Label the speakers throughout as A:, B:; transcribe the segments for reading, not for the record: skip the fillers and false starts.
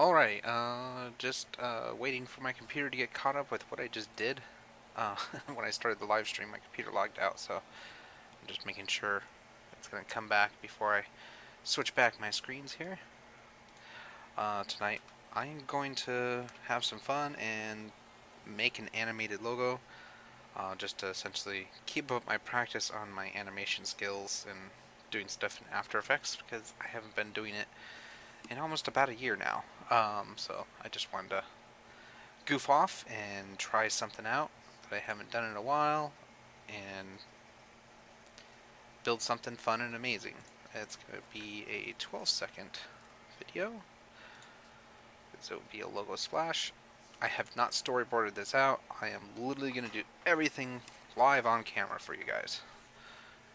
A: Alright, just waiting for my computer to get caught up with what I just did. Uh, when I started the live stream, my computer logged out, so I'm just making sure it's going to come back before I switch back my screens here. Tonight, I'm going to have some fun and make an animated logo, just to essentially keep up my practice on my animation skills and doing stuff in After Effects, because I haven't been doing it in almost about a year now. So I just wanted to goof off and try something out that I haven't done in a while and build something fun and amazing. It's going to be a 12-second video, so it will be a logo splash. I have not storyboarded this out. I am literally going to do everything live on camera for you guys.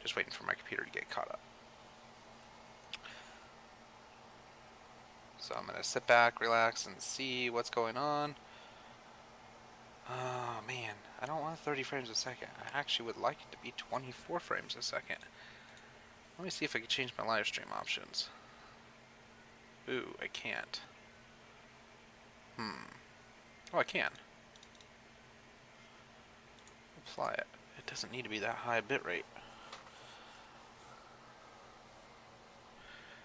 A: Just waiting for my computer to get caught up. So I'm going to sit back, relax, and see what's going on. Oh man, I don't want 30 frames a second. I actually would like it to be 24 frames a second. Let me see if I can change my live stream options. Ooh, I can't. Oh, I can. Apply it. It doesn't need to be that high a bitrate. It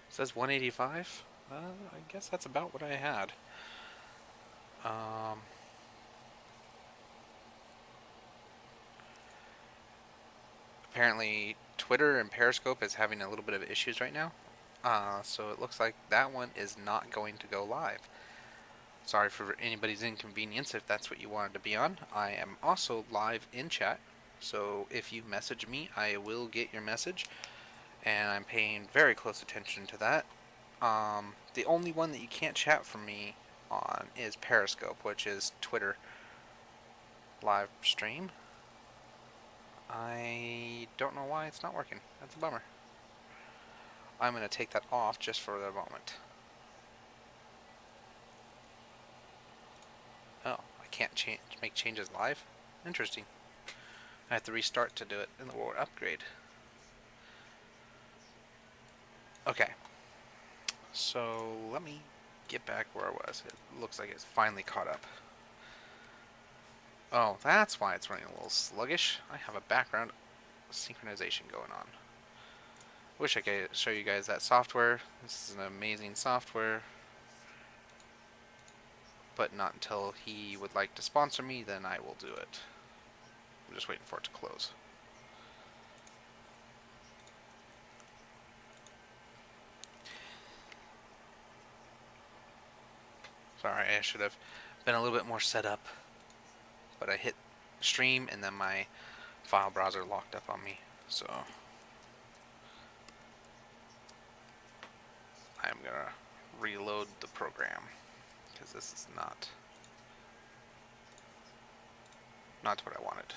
A: says 185? I guess that's about what I had. Apparently, Twitter and Periscope is having a little bit of issues right now. So it looks like that one is not going to go live. Sorry for anybody's inconvenience if that's what you wanted to be on. I am also live in chat, so if you message me, I will get your message, and I'm paying very close attention to that. The only one that you can't chat from me on is Periscope, which is Twitter live stream. I don't know why it's not working. That's a bummer. I'm going to take that off just for the moment. Oh, I can't make changes live? Interesting. I have to restart to do it in the War upgrade. Okay. So let me get back where I was. It looks like it's finally caught up. Oh, that's why it's running a little sluggish. I have a background synchronization going on. Wish I could show you guys that software. This is an amazing software. But not until he would like to sponsor me, then I will do it. I'm just waiting for it to close. Sorry, I should have been a little bit more set up. But I hit stream and then my file browser locked up on me. So I'm going to reload the program because this is not what I wanted.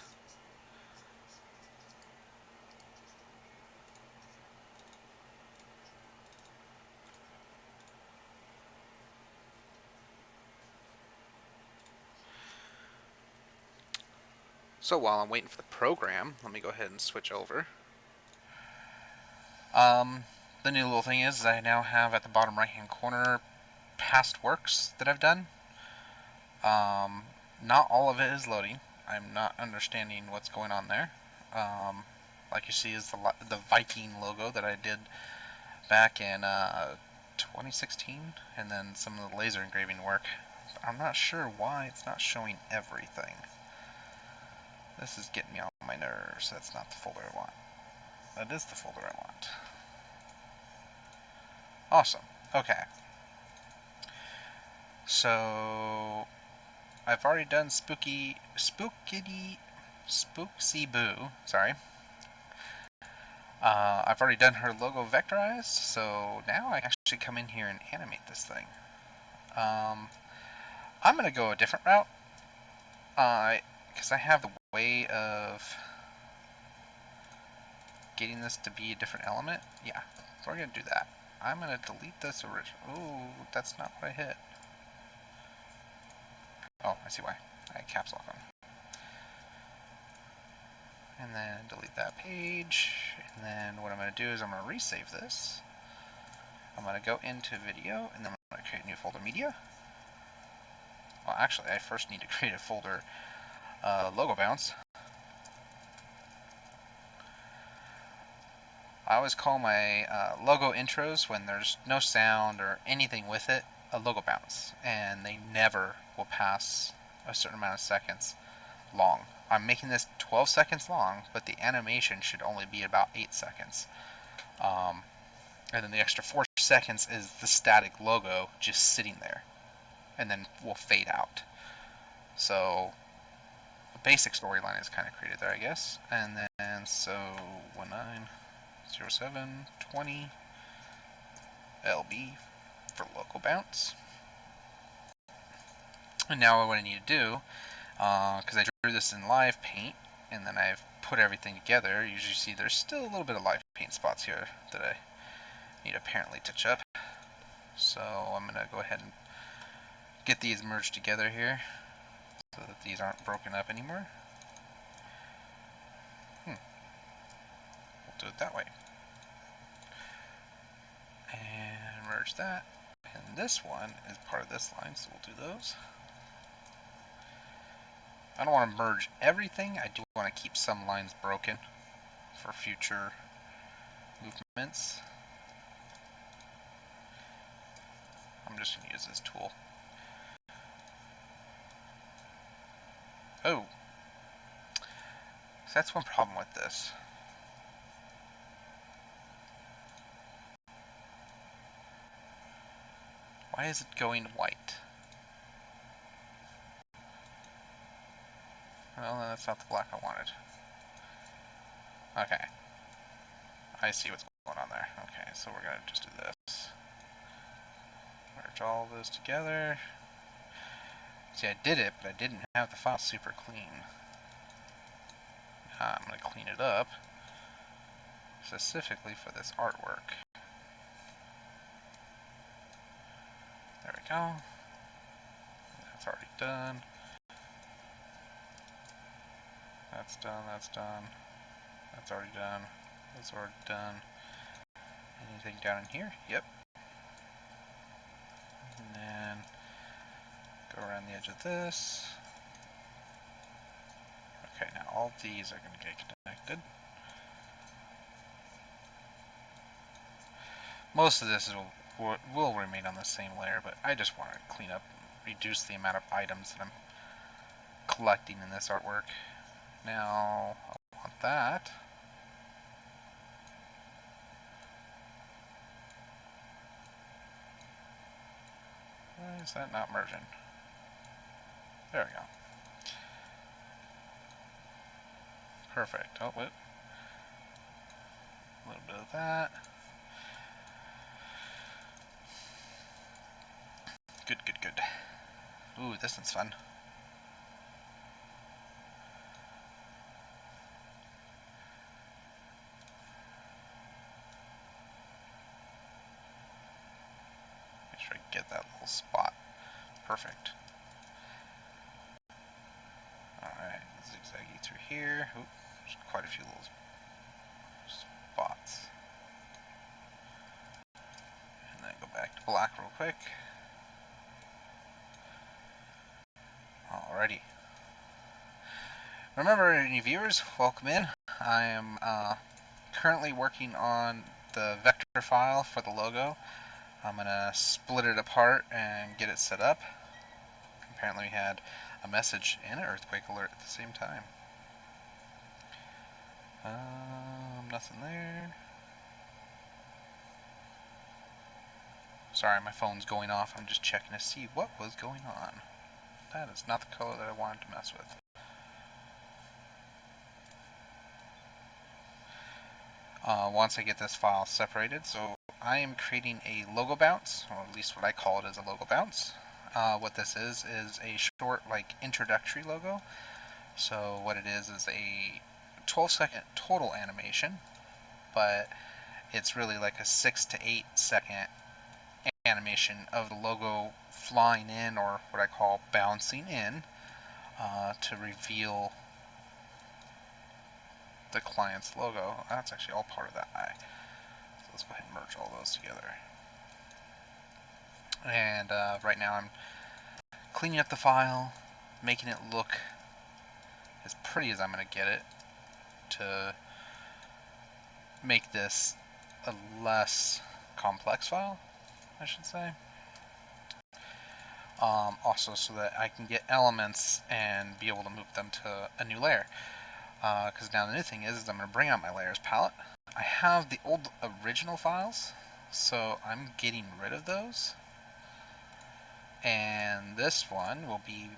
A: So while I'm waiting for the program, let me go ahead and switch over. The new little thing is I now have at the bottom right hand corner past works that I've done. Not all of it is loading. I'm not understanding what's going on there. Like you see is the Viking logo that I did back in 2016, and then some of the laser engraving work. But I'm not sure why it's not showing everything. This is getting me on my nerves. That's not the folder I want. That is the folder I want. Awesome. Okay. So I've already done Spooksiboo. Sorry. I've already done her logo vectorized, so now I can actually come in here and animate this thing. I'm going to go a different route, because I have the way of getting this to be a different element. Yeah, so we're going to do that. I'm going to delete this original. Ooh, that's not what I hit. Oh, I see why. I had caps lock on. And then delete that page. And then what I'm going to do is I'm going to resave this. I'm going to go into video, and then I'm going to create a new folder, media. Well, actually, I first need to create a folder, logo bounce. I always call my logo intros, when there's no sound or anything with it, a logo bounce, and they never will pass a certain amount of seconds long. I'm making this 12 seconds long, but the animation should only be about 8 seconds. And then the extra 4 seconds is the static logo just sitting there, and then will fade out. So the basic storyline is kind of created there, I guess. And then so 190720 LB for local bounce. And now what I need to do, because I drew this in live paint, and then I've put everything together, you usually see there's still a little bit of live paint spots here that I need to apparently touch up. So I'm going to go ahead and get these merged together here so that these aren't broken up anymore. We'll do it that way. And merge that. And this one is part of this line, so we'll do those. I don't want to merge everything. I do want to keep some lines broken for future movements. I'm just going to use this tool. Oh, so that's one problem with this. Why is it going white? Well, that's not the black I wanted. Okay. I see what's going on there. Okay, so we're going to just do this. Merge all of those together. See, I did it, but I didn't have the file super clean. Now I'm going to clean it up, specifically for this artwork. There we go. That's already done. That's done, that's done. That's already done. That's already done. Anything down in here? Yep. And then go around the edge of this. Okay, now all these are going to get connected. Most of this will remain on the same layer, but I just want to clean up, reduce the amount of items that I'm collecting in this artwork. Now, I want that. Why is that not merging? There we go. Perfect. Oh, wait. A little bit of that. Good, good, good. Ooh, this one's fun. Make sure I get that little spot. Perfect. Alright, zigzaggy through here. Ooh, there's quite a few little spots. And then go back to black real quick. Alrighty. Remember, any viewers, welcome in. I am currently working on the vector file for the logo. I'm going to split it apart and get it set up. Apparently we had a message and an earthquake alert at the same time. Nothing there. Sorry, my phone's going off. I'm just checking to see what was going on. That is not the color that I wanted to mess with. Once I get this file separated, so I am creating a logo bounce, or at least what I call it is a logo bounce. What this is a short, like, introductory logo. So what it is a 12-second total animation, but it's really like a 6 to 8 second animation of the logo flying in, or what I call bouncing in, to reveal the client's logo. That's actually all part of that eye. So let's go ahead and merge all those together. And right now I'm cleaning up the file, making it look as pretty as I'm going to get it to make this a less complex file, I should say. Also so that I can get elements and be able to move them to a new layer. Because now the new thing is I'm going to bring out my layers palette. I have the old original files, so I'm getting rid of those. And this one will be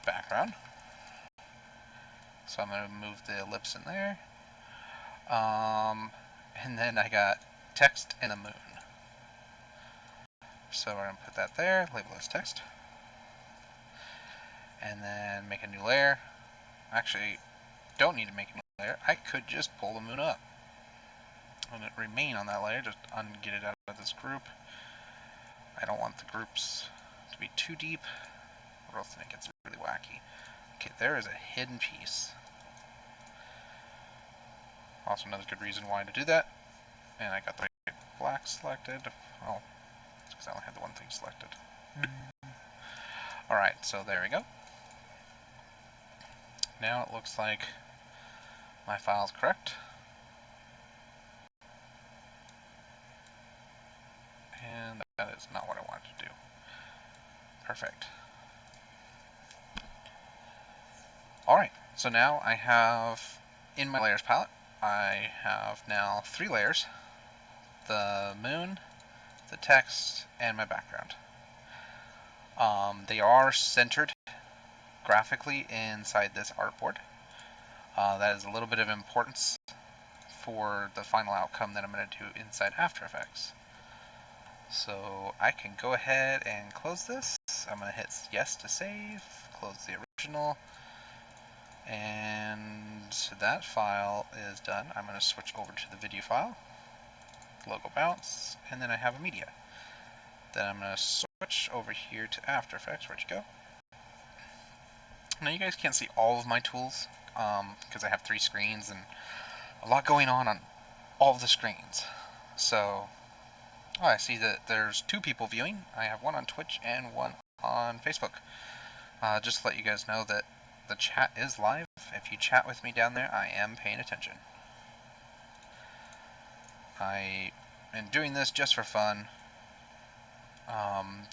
A: background. So I'm going to move the ellipse in there. And then I got text and the moon. So we're going to put that there, label as text. And then make a new layer. Actually, don't need to make a new layer. I could just pull the moon up. And it remain on that layer, just get it out of this group. I don't want the groups to be too deep, or else then it gets really wacky. Okay, there is a hidden piece. Also another good reason why to do that. And I got the black selected. Oh, it's because I only had the one thing selected. Alright, so there we go. Now it looks like my file's correct. And that is not what I wanted to do. Perfect. Alright, so now I have, in my layers palette, I have now 3 layers. The moon, the text, and my background. They are centered graphically inside this artboard. That is a little bit of importance for the final outcome that I'm going to do inside After Effects. So I can go ahead and close this. I'm going to hit yes to save, close the original, and that file is done. I'm going to switch over to the video file, logo bounce, and then I have a media. Then I'm going to switch over here to After Effects. Where'd you go? Now you guys can't see all of my tools because I have 3 screens and a lot going on all of the screens. So I see that there's 2 people viewing. I have one on Twitch and one on Facebook. Just to let you guys know that the chat is live. If you chat with me down there, I am paying attention. I am doing this just for fun.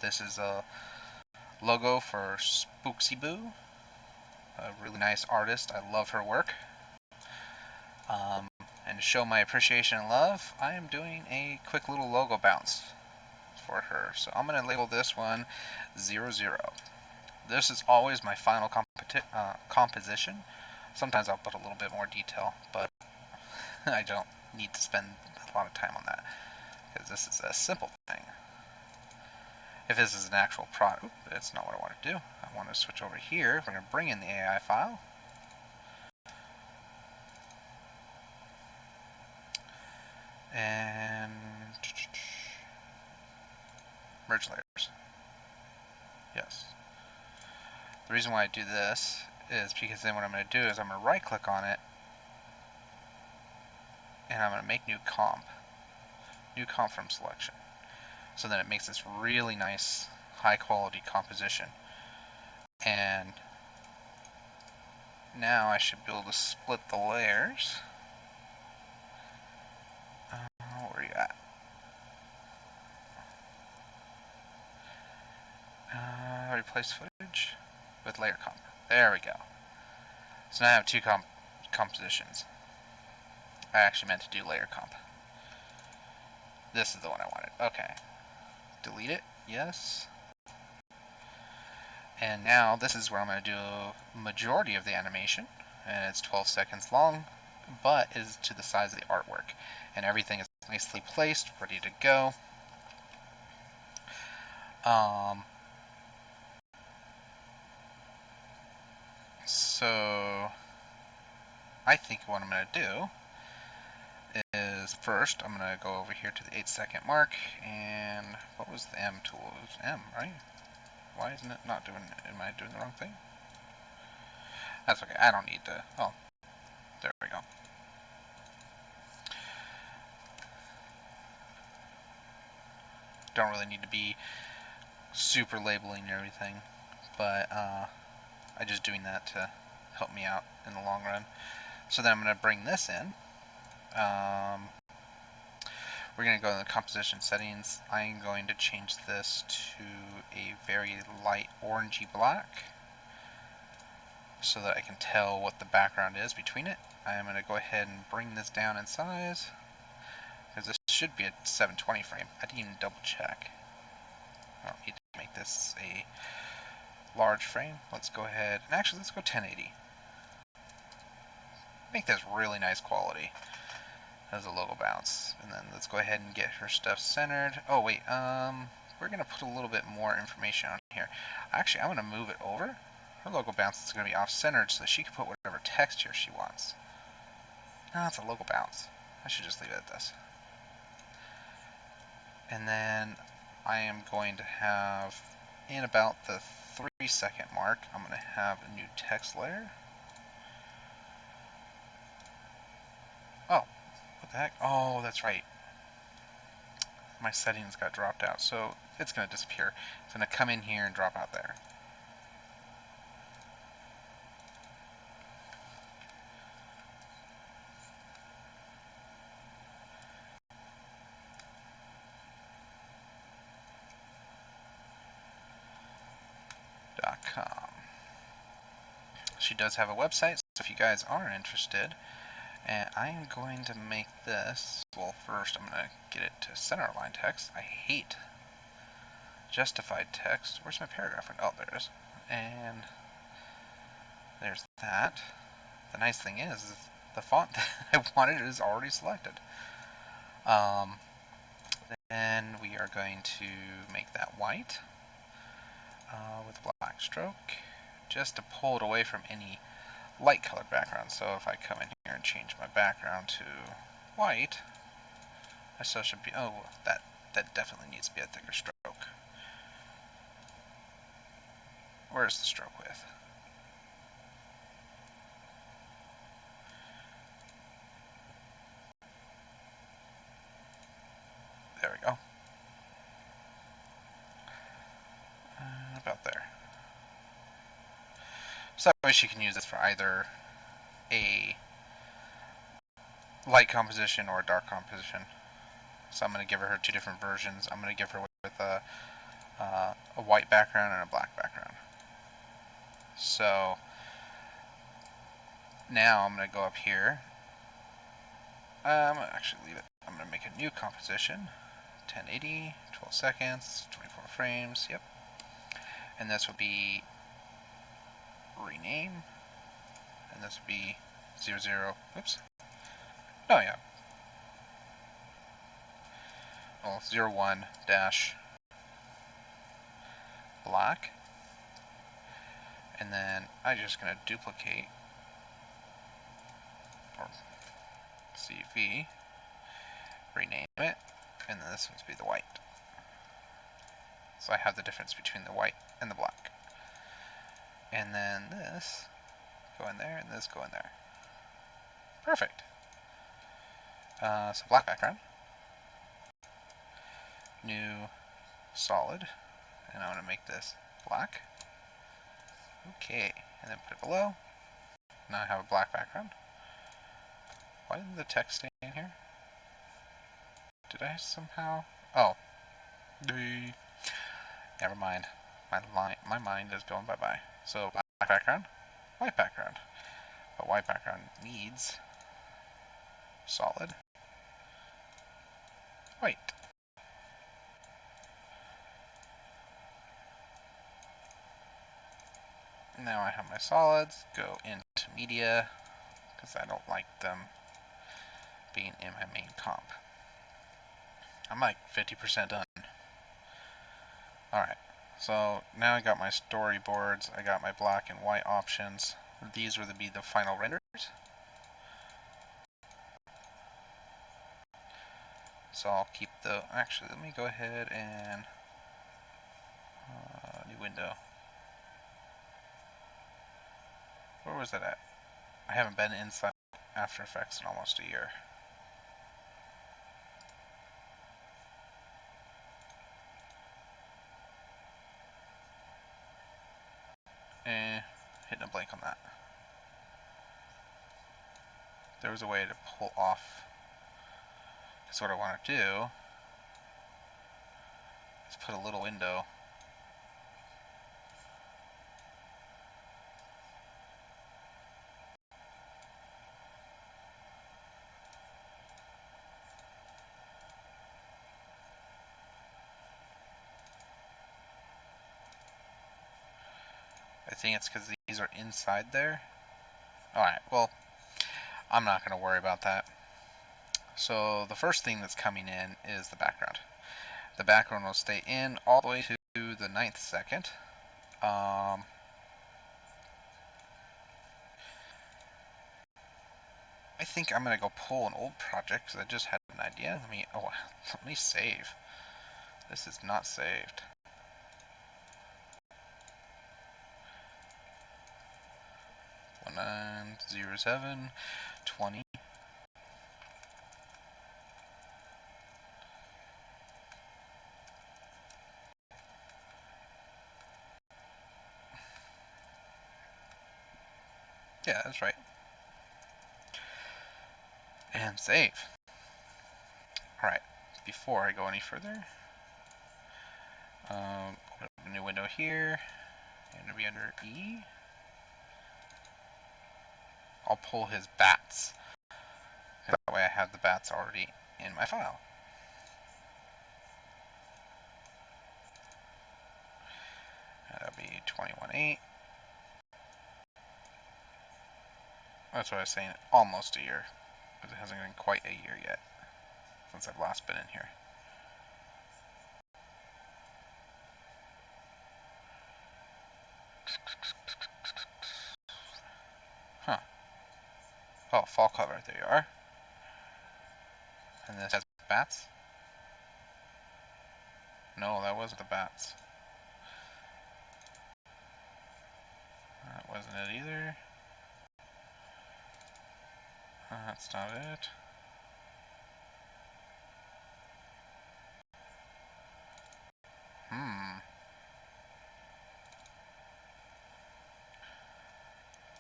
A: This is a logo for Spooksiboo, a really nice artist. I love her work. And to show my appreciation and love, I am doing a quick little logo bounce for her. So I'm going to label this one 00. This is always my final composition. Sometimes I'll put a little bit more detail, but I don't need to spend a lot of time on that because this is a simple thing. If this is an actual product, that's not what I want to do. I want to switch over here. We're going to bring in the AI file. And merge layers. Yes. The reason why I do this is because then what I'm going to do is I'm going to right click on it and I'm going to make new comp from selection. So then it makes this really nice high quality composition. And now I should be able to split the layers. Where are you at? Replace footage with layer comp. There we go. So now I have 2 compositions. I actually meant to do layer comp. This is the one I wanted. Okay. Delete it. Yes. And now this is where I'm going to do a majority of the animation. And it's 12 seconds long, but is to the size of the artwork. And everything is nicely placed, ready to go. So I think what I'm going to do is first I'm going to go over here to the 8-second mark, and what was the M tool? It was M, right? Why isn't it not doing it? Am I doing the wrong thing? That's okay. I don't need to. Oh, there we go. Don't really need to be super labeling everything, but I'm just doing that to help me out in the long run. So then I'm going to bring this in. We're going to go in the composition settings. I'm going to change this to a very light orangey black so that I can tell what the background is between it. I'm going to go ahead and bring this down in size because this should be a 720 frame. I didn't even double check. I don't need to make this a large frame. Let's go ahead and actually let's go 1080. Make this really nice quality. As a logo bounce. And then let's go ahead and get her stuff centered. Oh wait, we're gonna put a little bit more information on here. Actually, I'm gonna move it over. Her logo bounce is gonna be off-centered so that she can put whatever texture she wants. No, it's a logo bounce. I should just leave it at this. And then I am going to have, in about the 3-second mark, I'm gonna have a new text layer. Oh. What the heck? Oh, that's right. My settings got dropped out, so it's going to disappear. It's going to come in here and drop out there. .com. She does have a website, so if you guys are interested, and I am going to make this, well, first I'm going to get it to centerline text. I hate justified text. Where's my paragraph? Oh, there it is. And there's that. The nice thing is the font that I wanted is already selected. Then we are going to make that white with a black stroke, just to pull it away from any light colored background. So if I come in here and change my background to white, I still should be, oh, that definitely needs to be a thicker stroke. Where's the stroke width? There we go. About there. So that way she can use this for either a light composition or a dark composition. So I'm going to give her two different versions. I'm going to give her with a white background and a black background. So now I'm going to go up here. I'm going to actually leave it. I'm going to make a new composition. 1080, 12 seconds, 24 frames, yep. And this will be rename. And this will be 00, oops. Oh yeah. Well, 01 dash black. And then I'm just going to duplicate or CV, rename it, and then this one's be the white. So I have the difference between the white and the black. And then this go in there, and this go in there. Perfect. So black background, new solid, and I'm going to make this black. Okay, and then put it below. Now I have a black background. Why didn't the text stay in here? Did I somehow? Oh. Never mind. My mind is going bye-bye. So black background, white background. But white background needs solid, white. Now I have my solids, go into media, because I don't like them being in my main comp. I'm like 50% done. Alright, so now I got my storyboards, I got my black and white options. These will be the final renders. So I'll keep the, actually let me go ahead and, new window. Where was that at? I haven't been inside After Effects in almost a year. there was a way to pull off. Because what I want to do is put a little window. I think it's because these are inside there. Alright, well, I'm not going to worry about that. So the first thing that's coming in is the background. The background will stay in all the way to the 9th second. I think I'm going to go pull an old project because I just had an idea. Let me save. This is not saved. One 907 20. Yeah, that's right. And save. Alright, before I go any further, open up a new window here, and it'll be under E. I'll pull his bats. That way I have the bats already in my file. That'll be 21.8. That's what I was saying, almost a year. Because it hasn't been quite a year yet since I've last been in here. Huh. Oh, fall cover, there you are. And this has bats? No, that wasn't the bats. That wasn't it either. That's not it.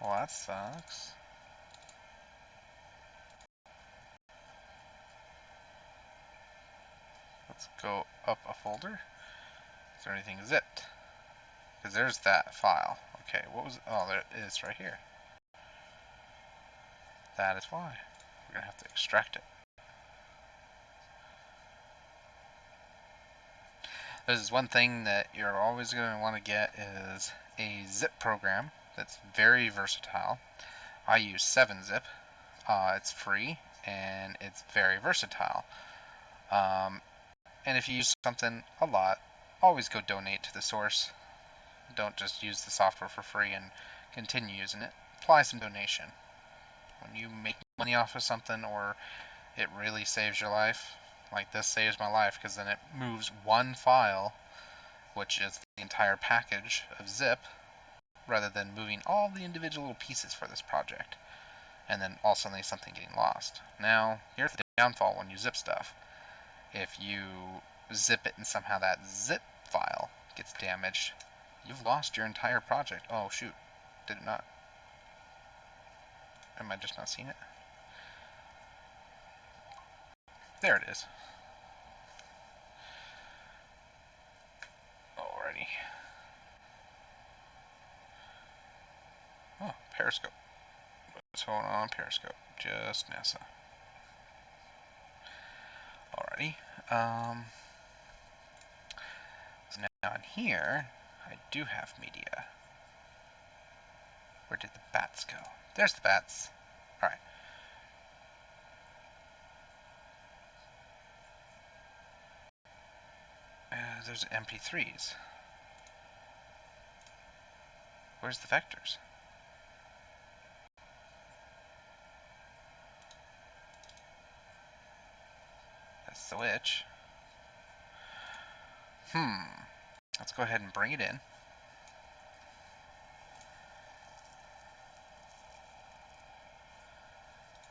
A: Well, that sucks. Let's go up a folder. Is there anything zipped? Because there's that file. Okay, what was it? Oh, there it is right here. That is why. We're going to have to extract it. There's one thing that you're always going to want to get is a zip program that's very versatile. I use 7-zip. It's free and it's very versatile. And if you use something a lot, always go donate to the source. Don't just use the software for free and continue using it. Apply some donation. When you make money off of something or it really saves your life, like this saves my life because then it moves one file, which is the entire package of zip, rather than moving all the individual little pieces for this project. And then all of a sudden something getting lost. Now, here's the downfall when you zip stuff. If you zip it and somehow that zip file gets damaged, you've lost your entire project. Oh shoot, did it not? Am I just not seeing it? There it is. Alrighty. Oh, Periscope. What's going on Periscope? Just NASA. Alrighty. So now in here, I do have media. Where did the bats go? There's the bats. Alright. There's MP3s. Where's the vectors? That's the witch. Let's go ahead and bring it in.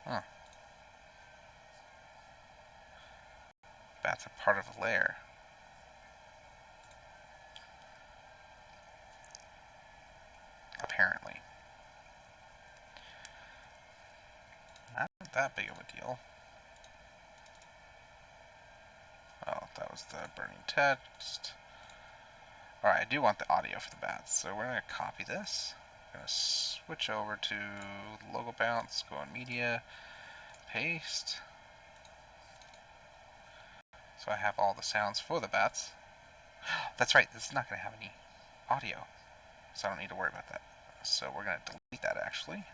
A: Huh. That's a part of a layer. Apparently. Not that big of a deal. Oh, that was the burning text. Alright, I do want the audio for the bats, so we're going to copy this. I'm going to switch over to logo bounce, go on media, paste. So I have all the sounds for the bats. That's right, this is not going to have any audio, so I don't need to worry about that. So we're going to delete that actually.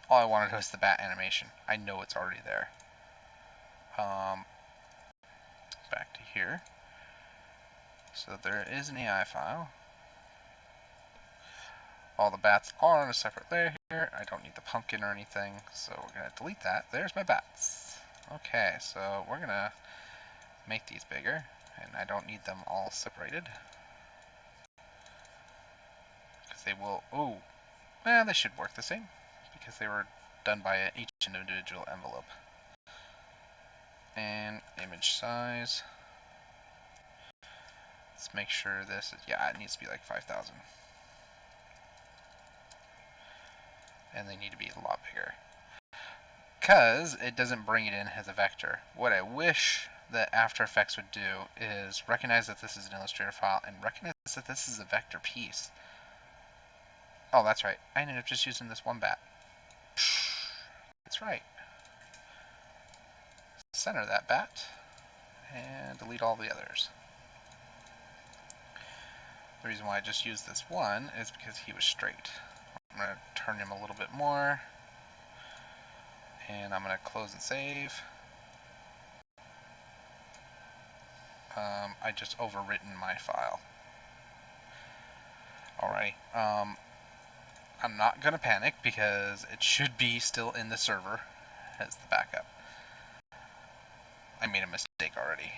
A: All I wanted was the bat animation. I know it's already there. Back to here. So there is an AI file. All the bats are on a separate layer here. I don't need the pumpkin or anything, so we're going to delete that. There's my bats. Okay, so we're going to make these bigger, and I don't need them all separated. Because they will, well, they should work the same, because they were done by each individual envelope. And image size. Let's make sure this is, yeah, it needs to be like 5,000. And they need to be a lot bigger. Because it doesn't bring it in as a vector. What I wish that After Effects would do is recognize that this is an Illustrator file and recognize that this is a vector piece. Oh, that's right. I ended up just using this one bat. That's right. Center that bat and delete all the others. The reason why I just used this one is because he was straight. I'm going to turn him a little bit more, and I'm going to close and save. I just overwritten my file. Alright, I'm not going to panic because it should be still in the server as the backup. I made a mistake already.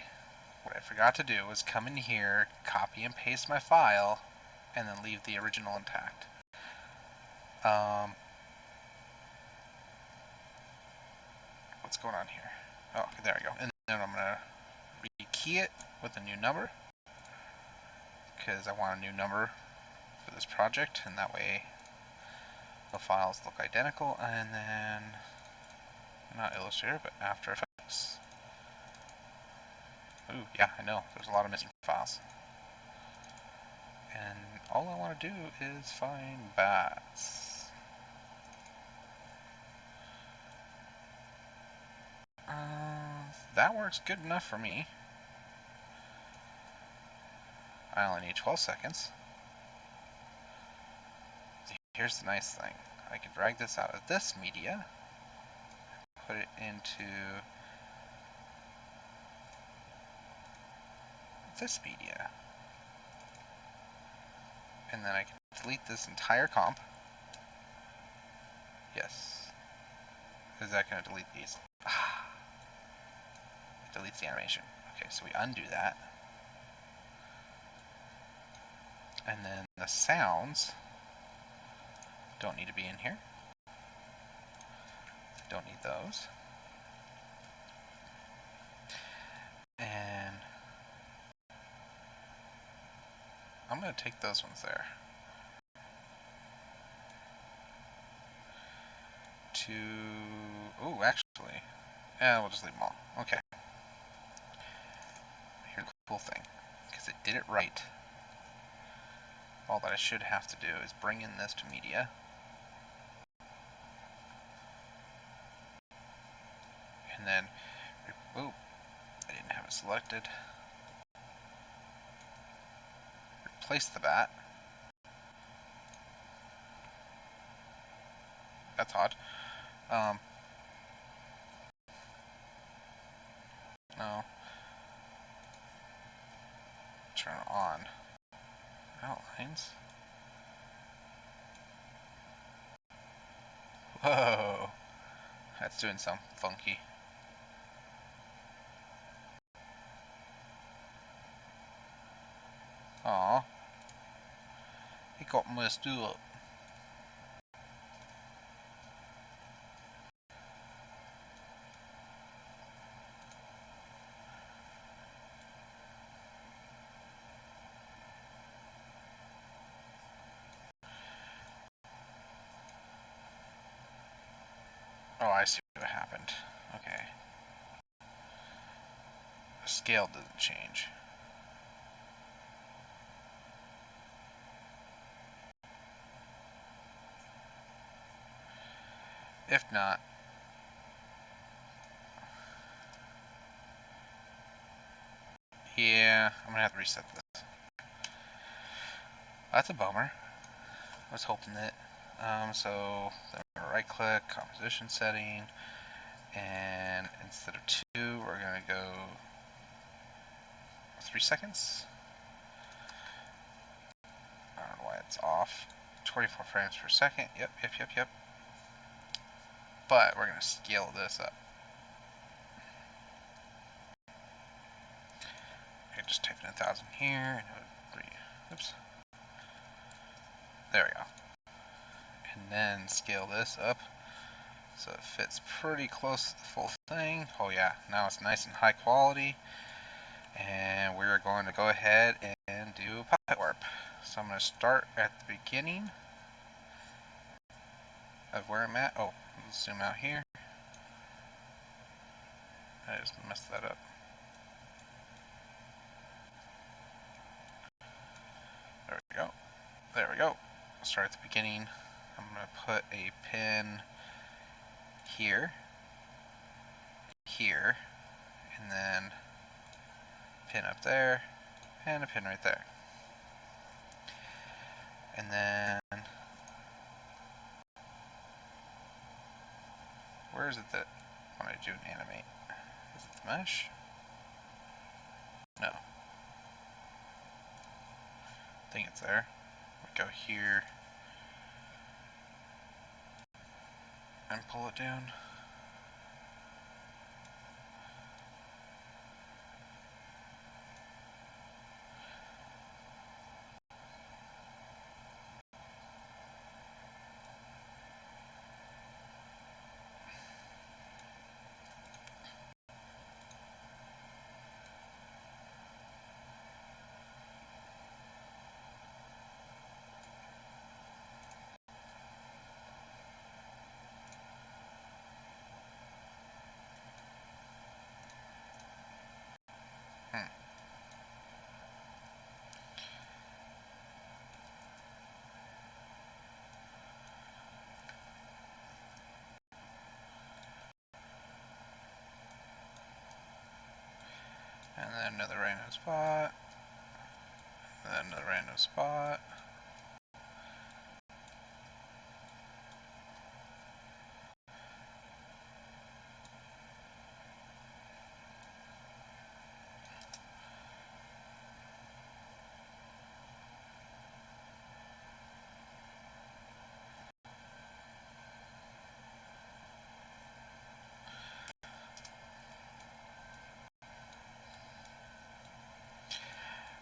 A: What I forgot to do was come in here, copy and paste my file, and then leave the original intact. What's going on here? Oh, okay, there we go. And then I'm going to rekey it with a new number, because I want a new number for this project, and that way the files look identical. And then, not Illustrator, but After Effects. Ooh, yeah, I know. There's a lot of missing files. And all I want to do is find bats. That works good enough for me. I only need 12 seconds. Here's the nice thing. I can drag this out of this media, put it into this media, and then I can delete this entire comp. Yes. Is that going to delete these? It deletes the animation. Okay, so we undo that. And then the sounds don't need to be in here. Don't need those. And I'm going to take those ones there. Oh, actually, yeah, we'll just leave them all. Okay. Here's the cool thing, because it did it right. All that I should have to do is bring in this to media. And then, oh, I didn't have it selected. Replace the bat. That's odd. No. Turn on outlines. Whoa, that's doing something funky. Aw, it got messed up. Oh, I see what happened. Okay. The scale doesn't change. If not, yeah, I'm gonna have to reset this. That's a bummer. I was hoping that. So right click, composition setting, and instead of 2, we're gonna go 3 seconds. I don't know why it's off. 24 frames per second. Yep. But we're gonna scale this up. I just type in 1,000 here, and it would oops. There we go. And then scale this up so it fits pretty close to the full thing. Oh yeah, now it's nice and high quality. And we're going to go ahead and do puppet warp. So I'm going to start at the beginning of where I'm at. Oh, let's zoom out here. I just messed that up. There we go. There we go. Start at the beginning. I'm going to put a pin here, here, and then pin up there, and a pin right there. And then, where is it that when I do an animate? Is it the mesh? No. I think it's there. We go here and pull it down. And then another random spot. And then another random spot.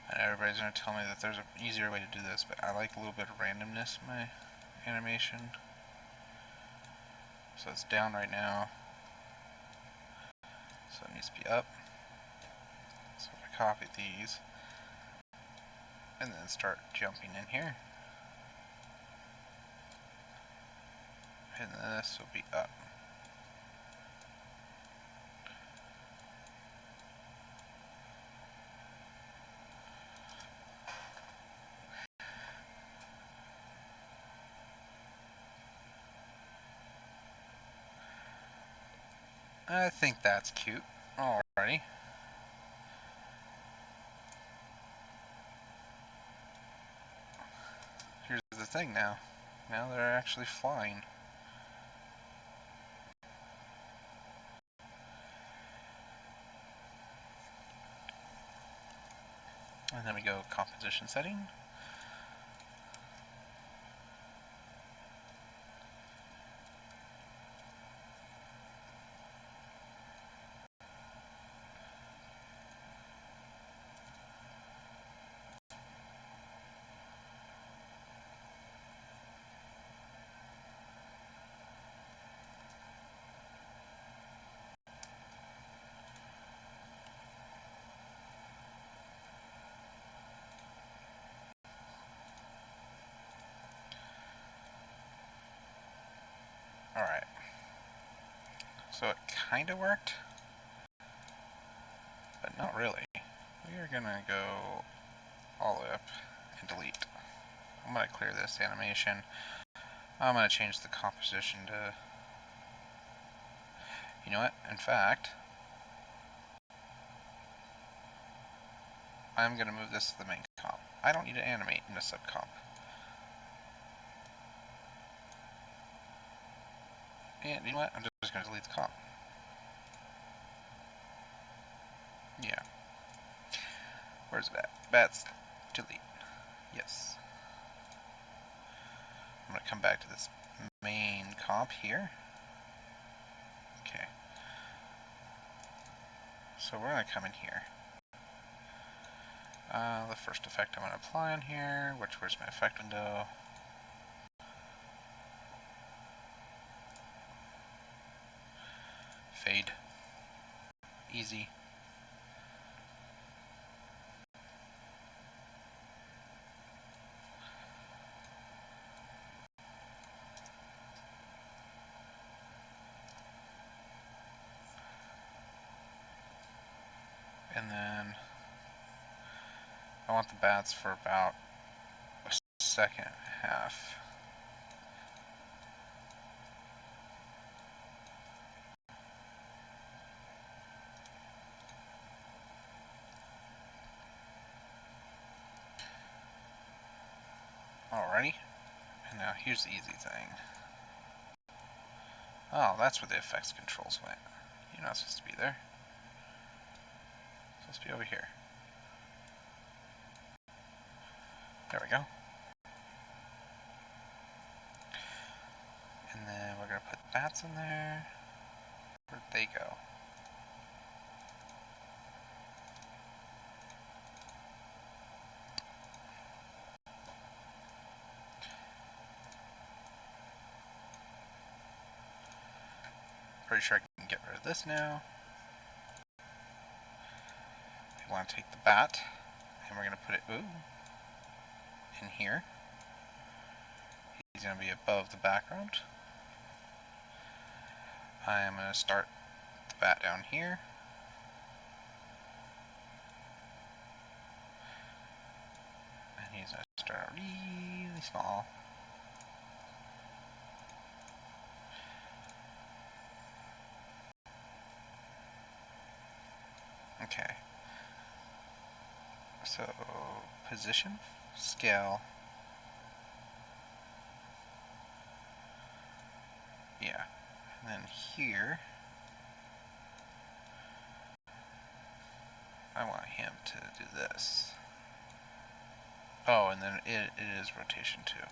A: And everybody's going to tell me that there's an easier way to do this, but I like a little bit of randomness in my animation. So it's down right now. So it needs to be up. So if I copy these, and then start jumping in here. And then this will be up. I think that's cute. Alrighty. Here's the thing now. Now they're actually flying. And then we go composition setting. So it kind of worked, but not really. We are gonna go all the way up and delete. I'm gonna clear this animation. I'm gonna change the composition to, you know what, in fact, I'm gonna move this to the main comp. I don't need to animate in a subcomp. And you know what, I'm just gonna delete the comp. Yeah. Where's it at? Bats. Delete. Yes. I'm going to come back to this main comp here. Okay. So we're going to come in here. The first effect I'm going to apply on here, where's my effect window? Fade. Easy. And then I want the bats for about a second and a half. Alrighty. And now here's the easy thing. Oh, that's where the effects controls went. You're not supposed to be there. It's supposed to be over here. There we go. And then we're going to put bats in there. Where'd they go? Pretty sure I can get rid of this now. We want to take the bat, and we're going to put it in here. He's going to be above the background. I am going to start the bat down here. And he's going to start really small. Okay. So, position, scale. Yeah. And then here, I want him to do this. Oh, and then it is rotation too.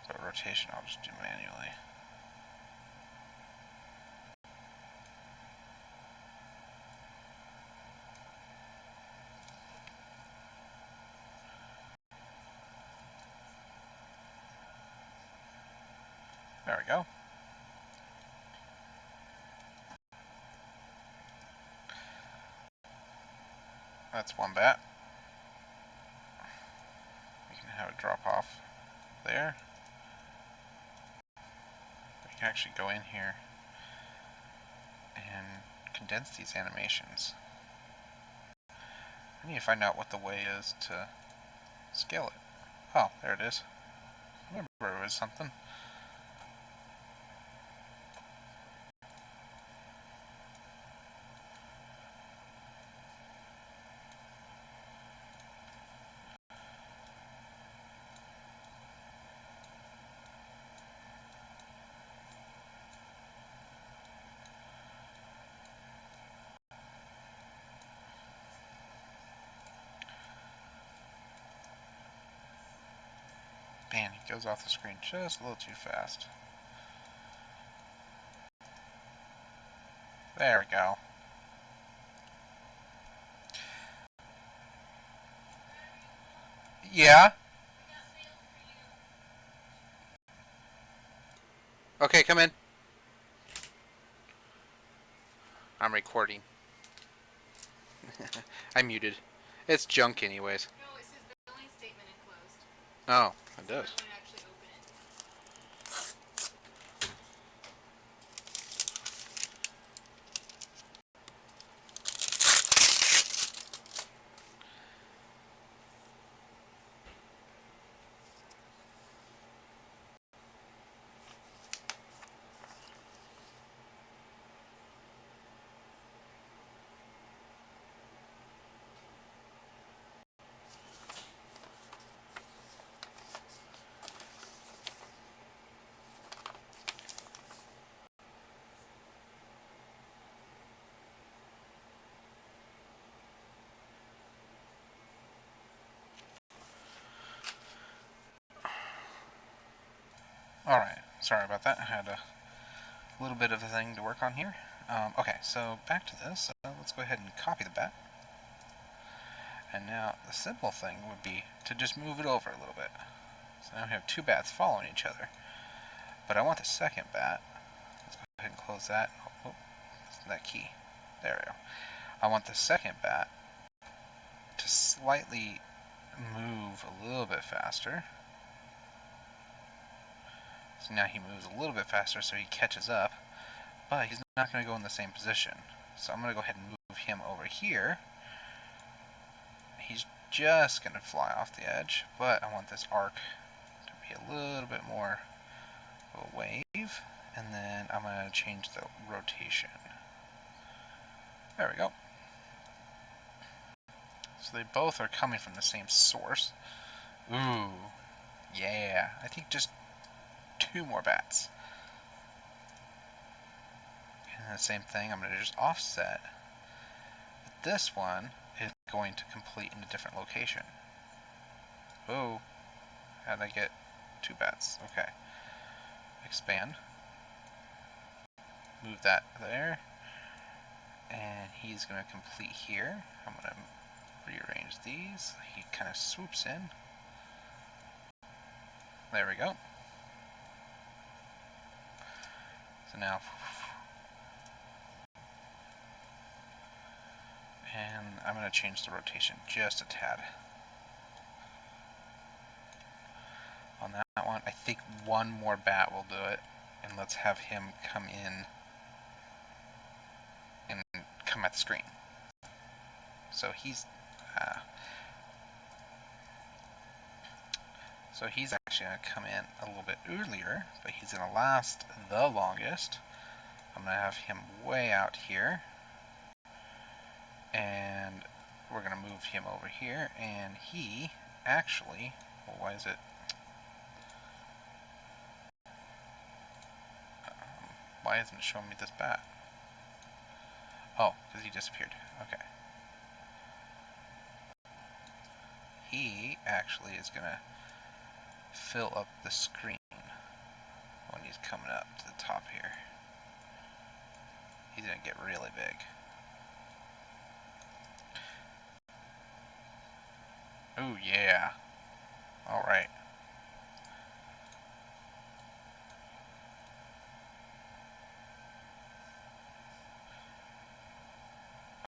A: But rotation I'll just do manually. There we go. That's one bat. We can have it drop off there. We can actually go in here and condense these animations. I need to find out what the way is to scale it. Oh, there it is. I remember it was something. Man, he goes off the screen just a little too fast. There we go. Yeah? Okay, come in. I'm recording. I muted. It's junk anyways.
B: No, it says billing statement enclosed.
A: Oh, it
B: So I
A: does.
B: want to actually open it.
A: Alright, sorry about that. I had a little bit of a thing to work on here. Okay, so back to this. Let's go ahead and copy the bat. And now the simple thing would be to just move it over a little bit. So now we have two bats following each other. But I want the second bat. Let's go ahead and close that. Oh, that key. There we go. I want the second bat to slightly move a little bit faster. So now he moves a little bit faster so he catches up, but he's not going to go in the same position. So I'm going to go ahead and move him over here. He's just going to fly off the edge, but I want this arc to be a little bit more of a wave, and then I'm going to change the rotation. There we go. So they both are coming from the same source. Ooh, yeah. I think just two more bats. And the same thing, I'm going to just offset. But this one is going to complete in a different location. Oh, how did I get two bats? Okay. Expand. Move that there. And he's going to complete here. I'm going to rearrange these. He kind of swoops in. There we go. So now, and I'm going to change the rotation just a tad. On that one, I think one more bat will do it. And let's have him come in and come at the screen. So he's actually going to come in a little bit earlier, but he's going to last the longest. I'm going to have him way out here, and we're going to move him over here, and he actually, well, why is it, why isn't it showing me this bat? Oh, because he disappeared. Okay. He actually is going to fill up the screen when he's coming up to the top here. He's going to get really big. Ooh, yeah. Alright.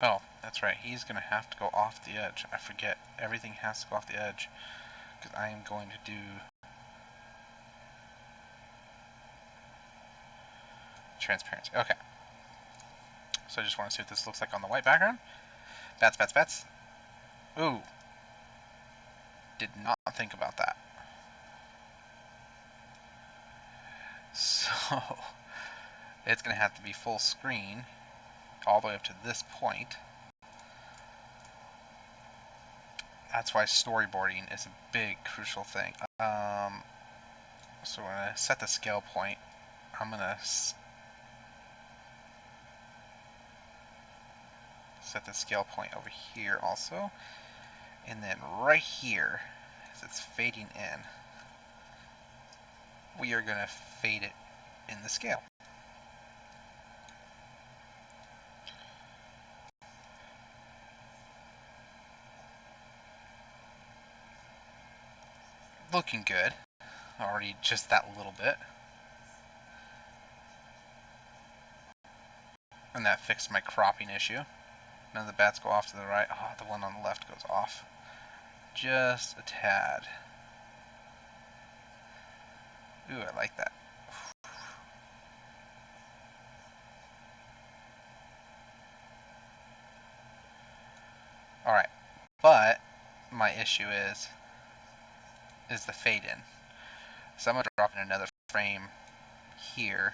A: Oh, that's right. He's going to have to go off the edge. I forget. Everything has to go off the edge, because I am going to do transparency. Okay. So I just want to see what this looks like on the white background. Bats, bats, bats. Ooh. Did not think about that. So, it's going to have to be full screen all the way up to this point. That's why storyboarding is a big, crucial thing. So when I set the scale point, I'm going to set the scale point over here also. And then right here, as it's fading in, we are going to fade it in the scale. Looking good. Already just that little bit. And that fixed my cropping issue. None of the bats go off to the right. Oh, the one on the left goes off. Just a tad. Ooh, I like that. Alright. But my issue is the fade in. So I'm going to drop in another frame here.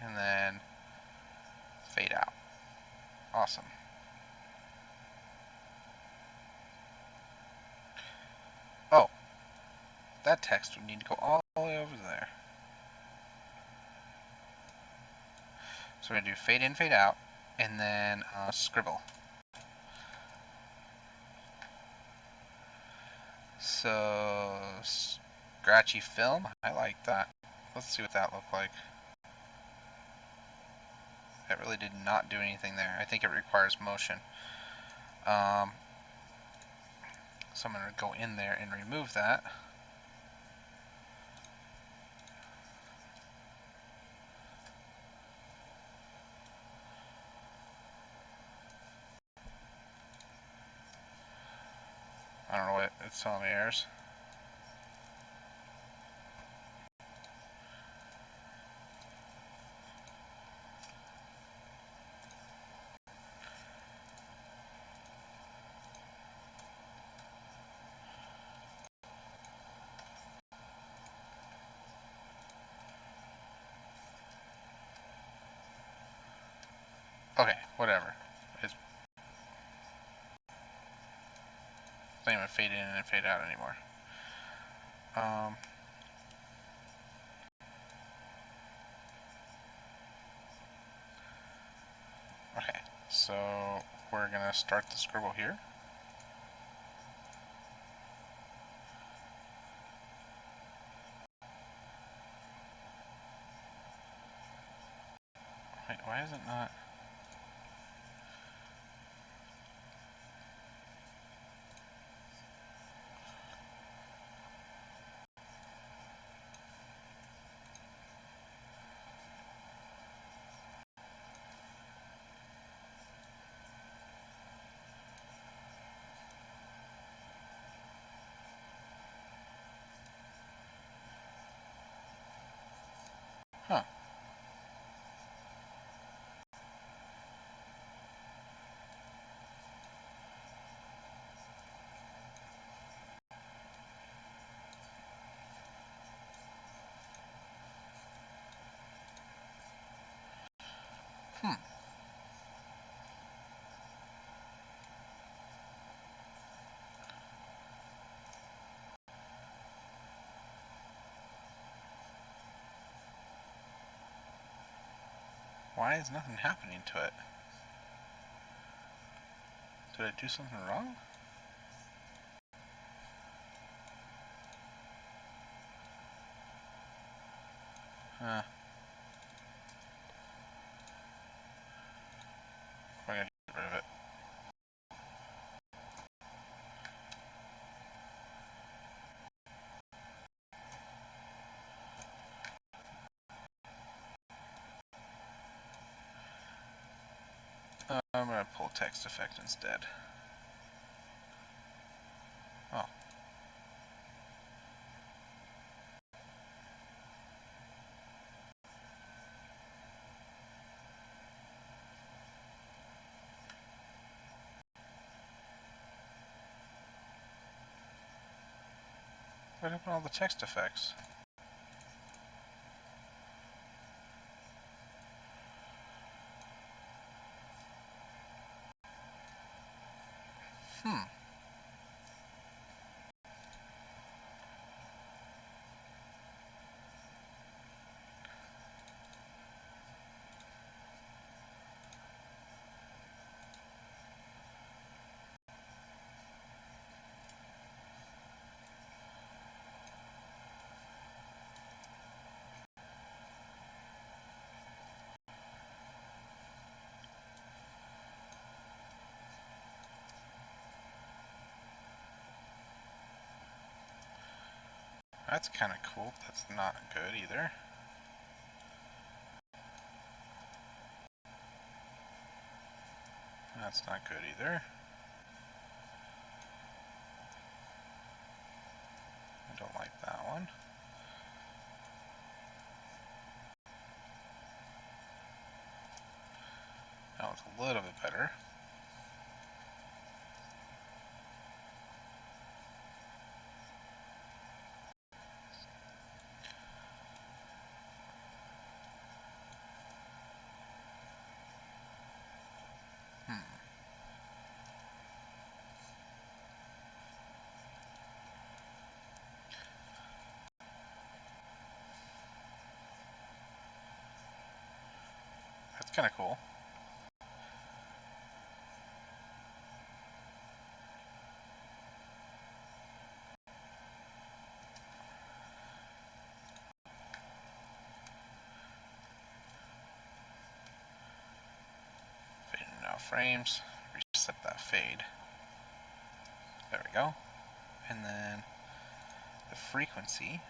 A: And then fade out. Awesome. Oh, that text would need to go all the way over there. So we're going to do fade in, fade out, and then scribble. So, scratchy film, I like that. Let's see what that looked like. That really did not do anything there. I think it requires motion. So I'm going to go in there and remove that. I don't know what it's telling me errors. Okay, whatever. It's not even fade in and fade out anymore. Okay, so we're gonna start the scribble here. Wait, why is it not? Huh. Hmm. Why is nothing happening to it? Did I do something wrong? Huh. We're gonna get rid of it. I'm gonna pull text effect instead. Oh. What happened to all the text effects? Hmm. That's kind of cool. That's not good either. That's not good either. I don't like that one. That was a little bit better. That's kind of cool. Fade in now frames. Reset that fade. There we go. And then the frequency.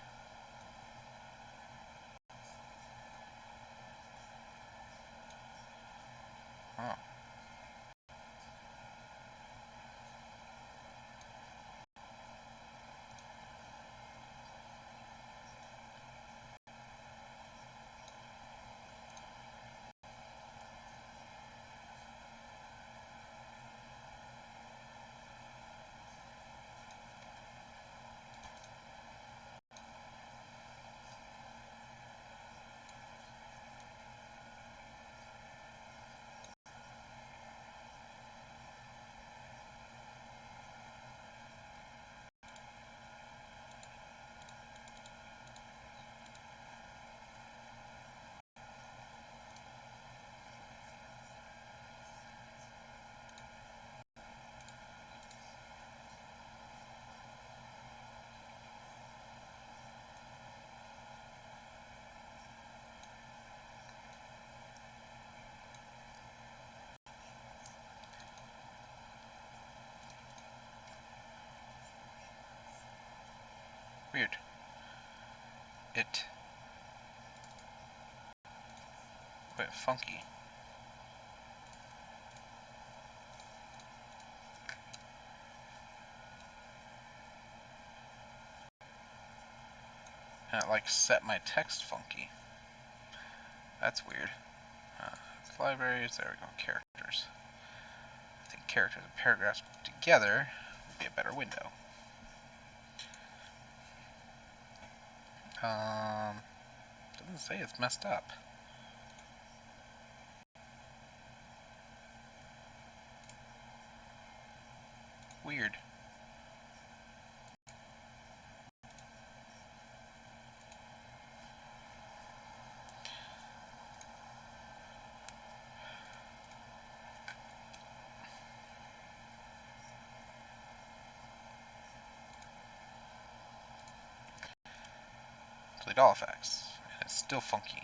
A: Oh. Weird. It went funky. And it like set my text funky. That's weird. Libraries, there we go, characters. I think characters and paragraphs together would be a better window. Doesn't say it's messed up. Weird. Delete all effects. And it's still funky.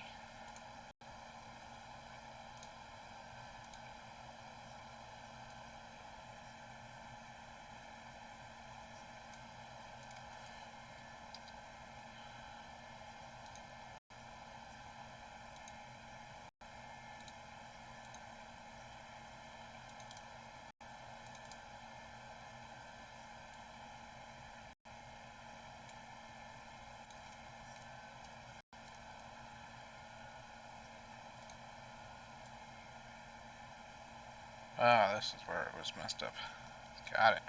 A: Ah, this is where it was messed up. Got it.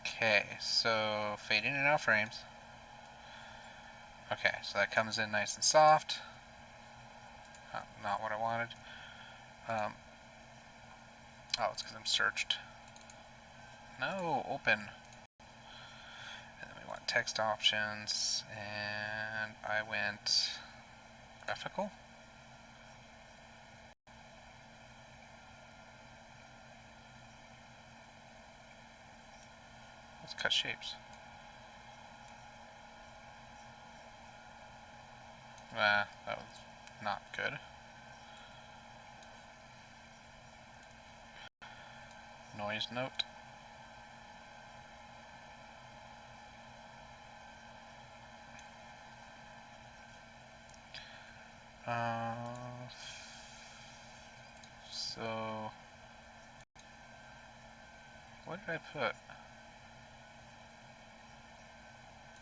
A: Okay, so fade in and out frames. Okay, so that comes in nice and soft. Not what I wanted. Oh, it's because I'm searched. No, open. And then we want text options, and I went graphical. Let's cut shapes. That was not good. Noise note. So what did I put?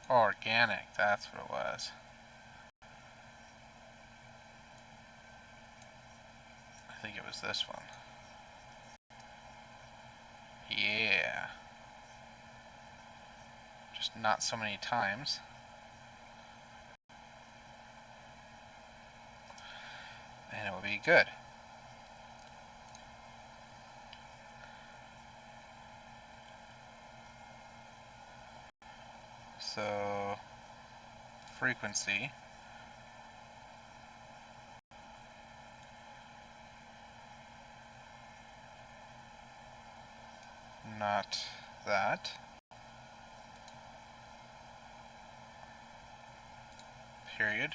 A: Organic, that's what it was. I think it was this one. Yeah. Just not so many times. And it will be good. So, frequency. Not that. Period.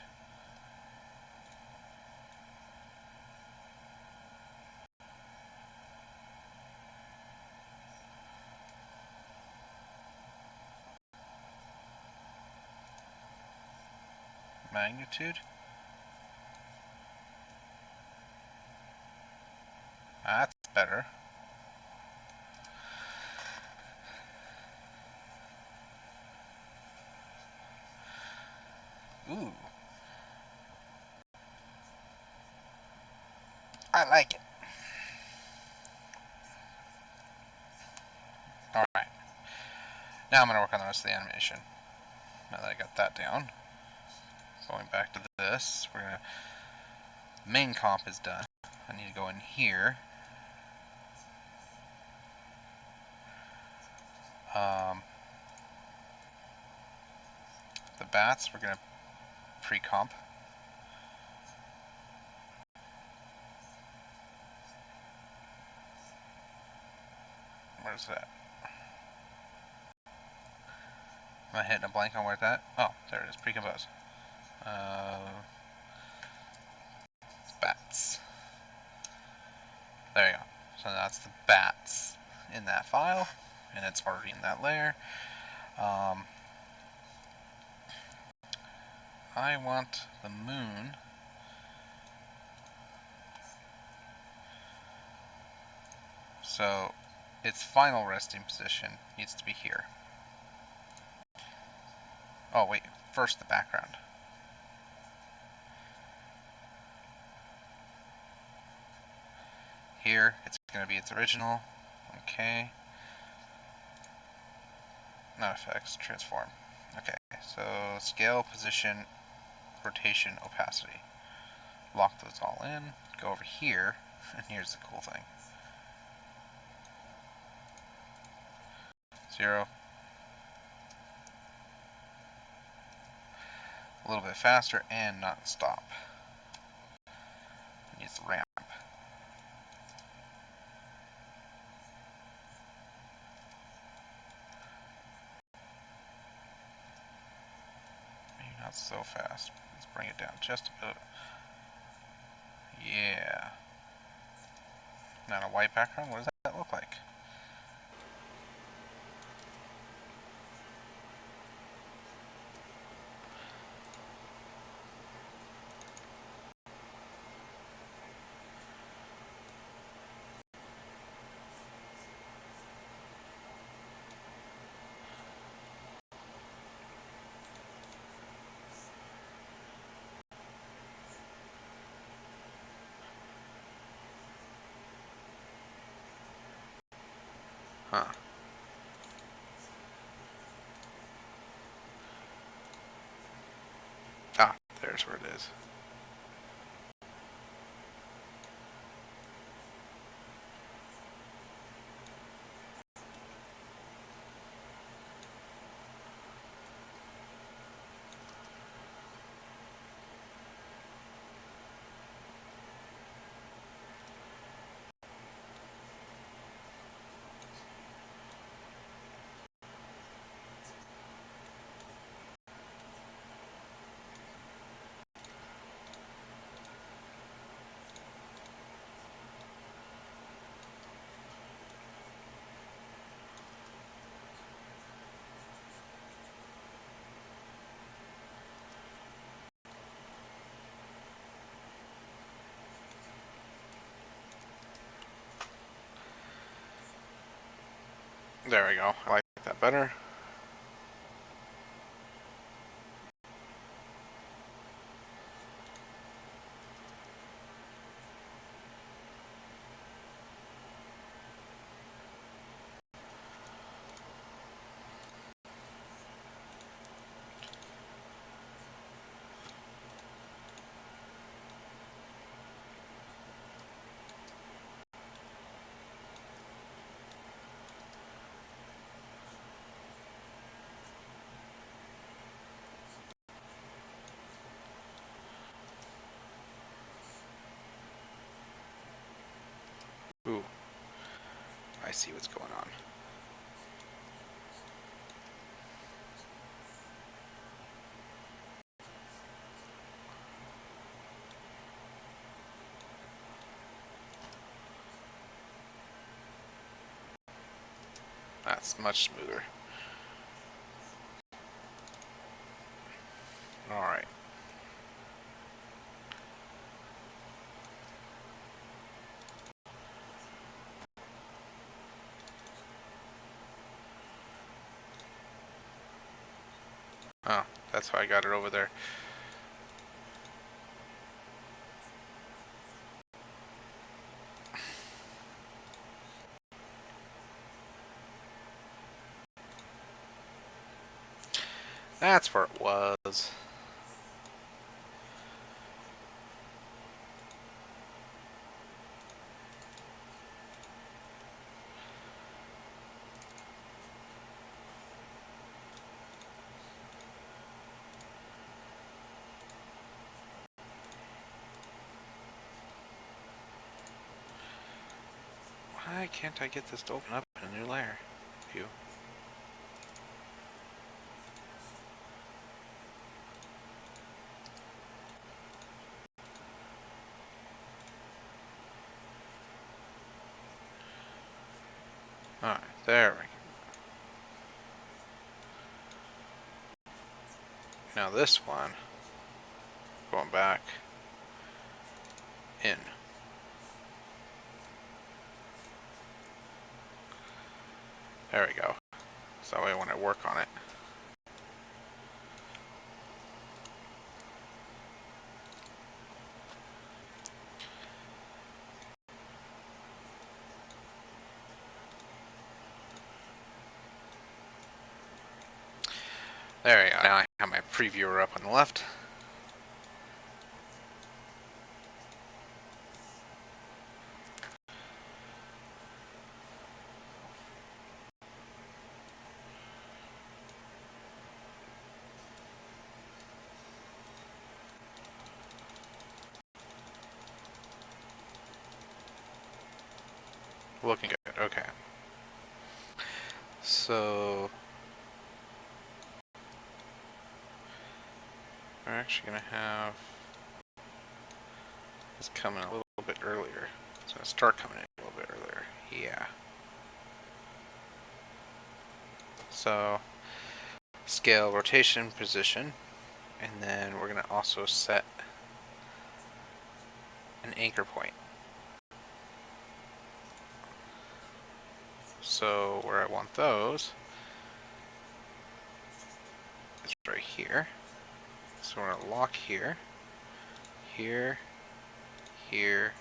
A: Magnitude. That's better. Ooh. I like it. Alright. Now I'm going to work on the rest of the animation. Now that I got that down. Going back to this, we're going to... Main comp is done. I need to go in here. The bats, we're going to pre-comp. Where's that? Am I hitting a blank on where that? Oh, there it is. Pre-compose. Bats. There you go. So that's the bats in that file, and it's already in that layer. I want the moon so its final resting position needs to be here. Oh wait, first the background. Here, it's going to be its original. Okay. No effects, transform. Okay, so scale, position, rotation, opacity. Lock those all in. Go over here, and here's the cool thing. 0. A little bit faster and not stop. It needs the ramp. Maybe not so fast. Let's bring it down just a bit. Yeah. Now a white background, what does that look like? Huh. Ah, there's where it is. There we go. I like that better. Ooh, I see what's going on. That's much smoother. Alright. Oh, that's how I got it over there. That's where it was. Why can't I get this to open up in a new layer? View. Alright, there we go. Now this one, going back in. There we go. So that way when I work on it. There we go. Now I have my previewer up on the left. Looking good. Okay. So we're actually gonna have this coming a little bit earlier. It's gonna start coming in a little bit earlier. Yeah. So scale, rotation, position, and then we're gonna also set an anchor point. So where I want those is right here. So we're gonna lock here, here, here,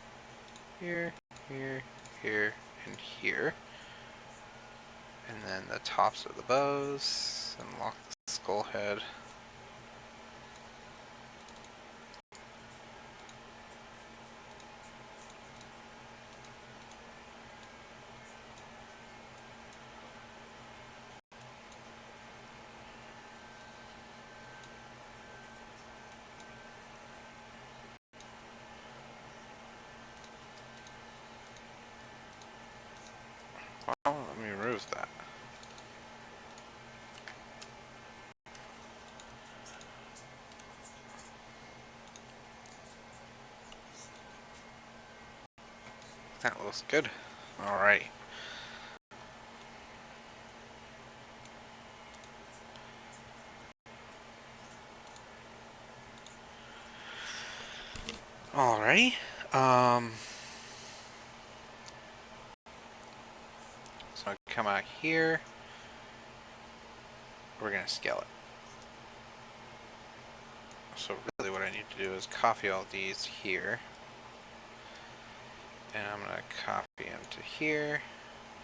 A: here, here, here, and here. And then the tops of the bows, and lock the skull head. Well, let me remove that. That looks good. Alright. Alright. So come out here. We're going to scale it. So really what I need to do is copy all these here. And I'm going to copy them to here.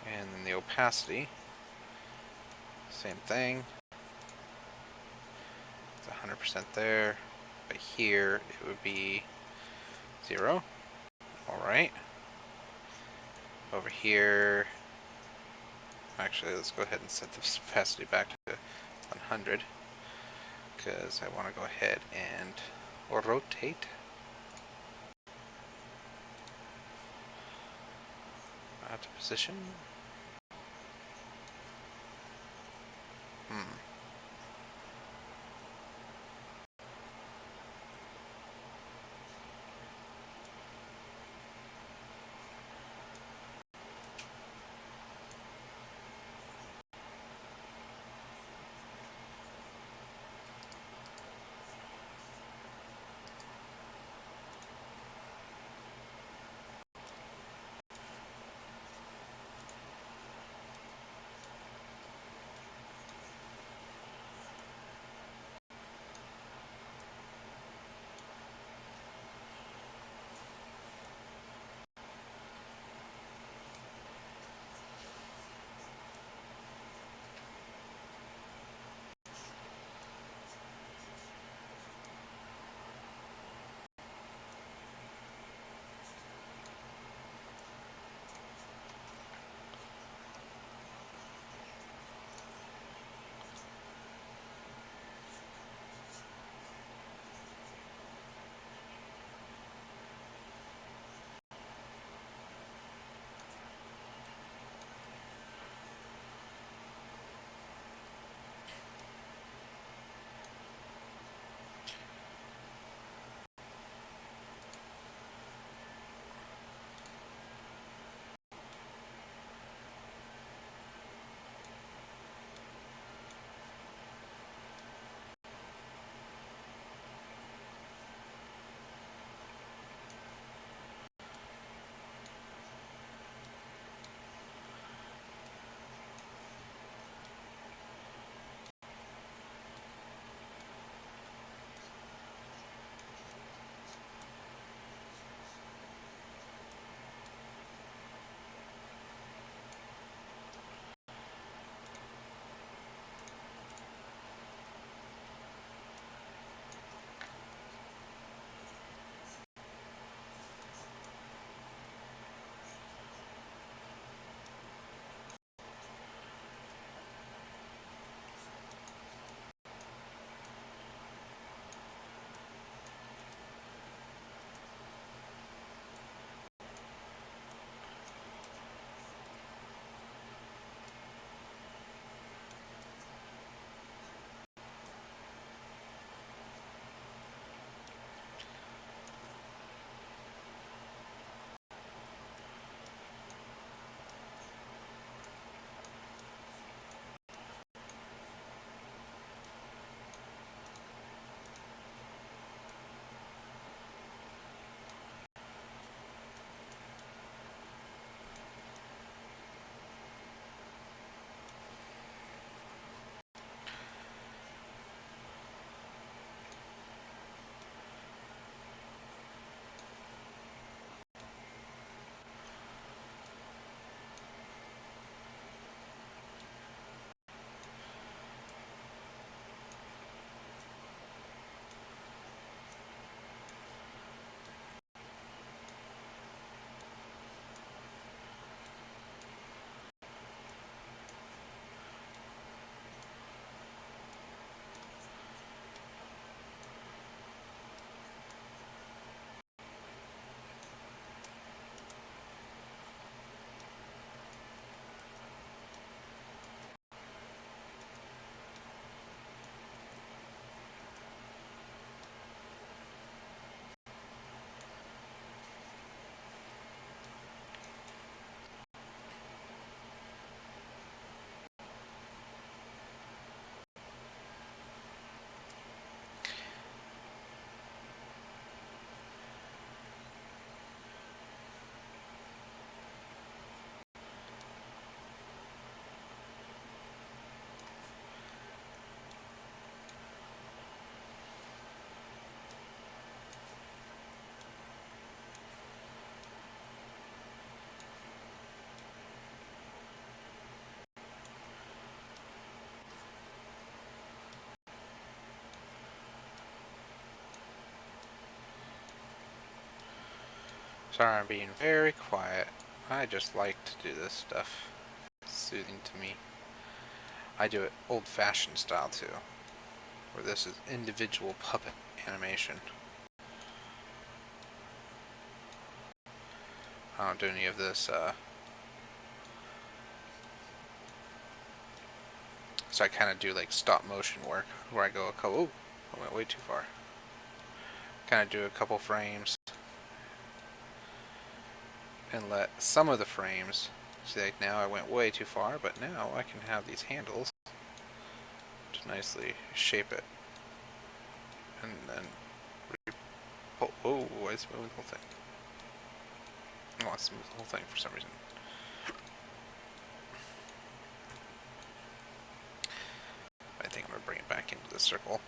A: And then the opacity. Same thing. It's 100% there. But here it would be 0. Alright. Over here. Actually, let's go ahead and set the opacity back to 100. Because I want to go ahead and rotate. To position. Sorry, I'm being very quiet. I just like to do this stuff. It's soothing to me. I do it old-fashioned style too, where this is individual puppet animation. I don't do any of this, so I kind of do like stop motion work, where I go a couple, oh, I went way too far. Kind of do a couple frames, and let some of the frames, see like now I went way too far, but now I can have these handles to nicely shape it. And then, oh, I smooth the whole thing. I want to smooth the whole thing for some reason. I think I'm going to bring it back into the circle.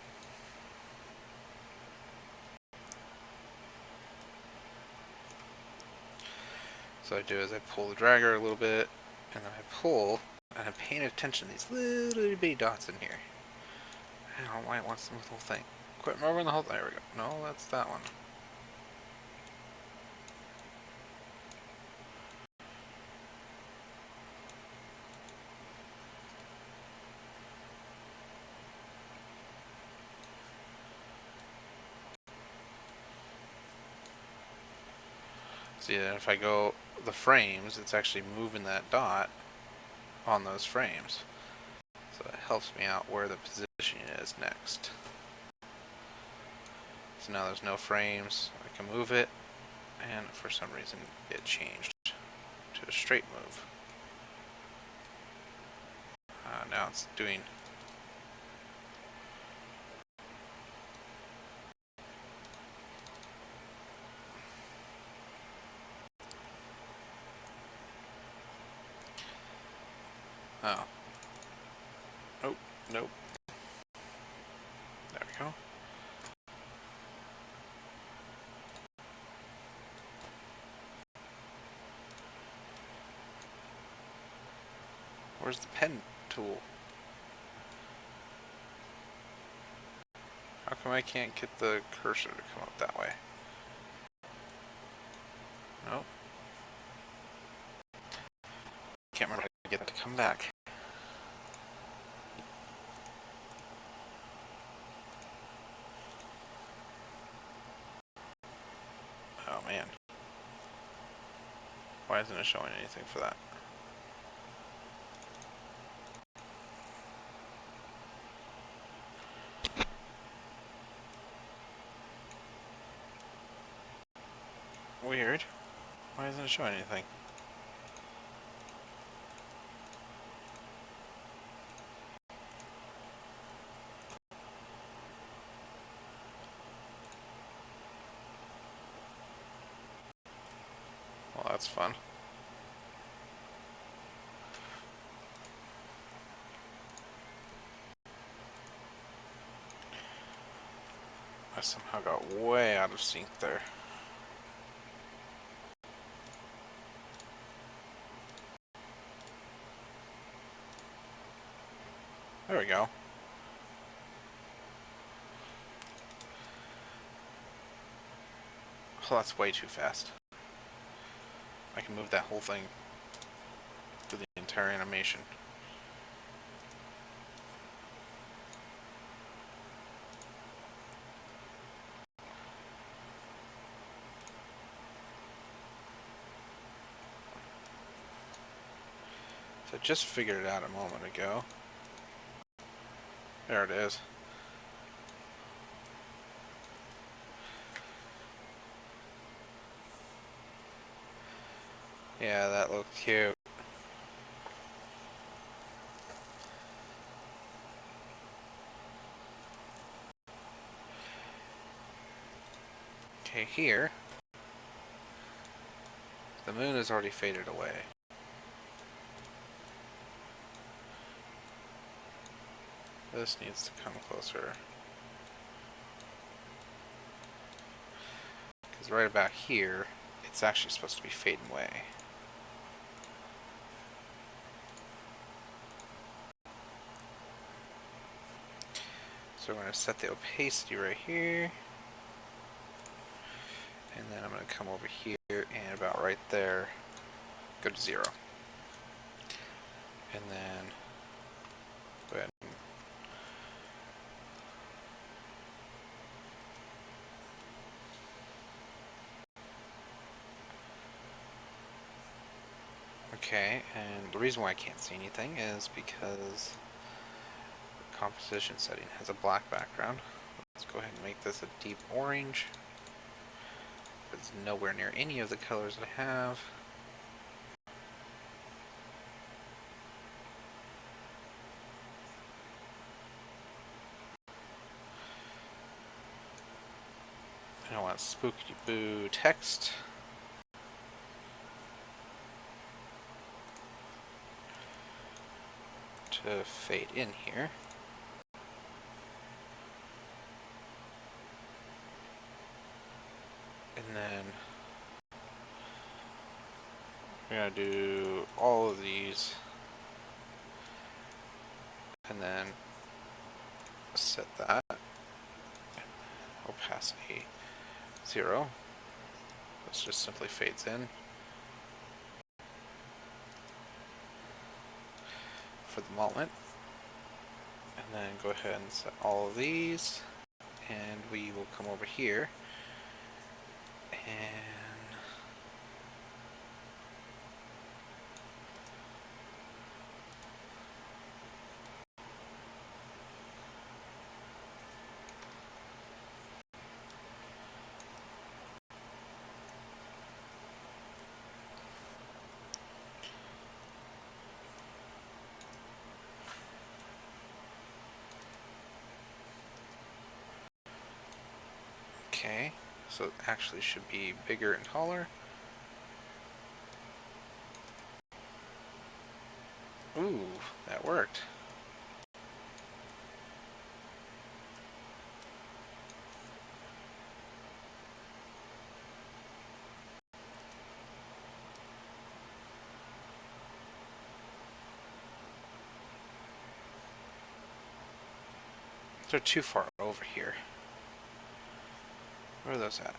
A: So what I do is I pull the dragger a little bit, and then I pull, and I'm paying attention to these little bitty dots in here. I don't know why it wants to move the whole thing. Quit moving the whole thing. There we go. No, that's that one. See, if I go the frames, it's actually moving that dot on those frames. So it helps me out where the position is next. So now there's no frames. I can move it, and for some reason it changed to a straight move. Now it's doing... Oh. Nope, nope. There we go. Where's the pen tool? How come I can't get the cursor to come up that way? Nope. Can't remember how to get that to come back. Oh man. Why isn't it showing anything for that? Weird. Why isn't it showing anything? Well, that's fun. I somehow got way out of sync there. There we go. Oh, that's way too fast. I can move that whole thing through the entire animation. So I just figured it out a moment ago. There it is. Yeah, that looked cute. Okay, here, the moon has already faded away. This needs to come closer. Because right about here, it's actually supposed to be fading away. So we're going to set the opacity right here. And then I'm going to come over here and about right there, go to 0. And then go ahead and okay, and the reason why I can't see anything is because the composition setting has a black background. Let's go ahead and make this a deep orange. It's nowhere near any of the colors that I have. And I want Spooksiboo text. To fade in here. And then we're going to do all of these. And then set that. Opacity 0. This just simply fades in. For the moment. And then go ahead and set all of these. And we will come over here. And okay, so it actually should be bigger and taller. Ooh, that worked. They're too far over here. Where are those at?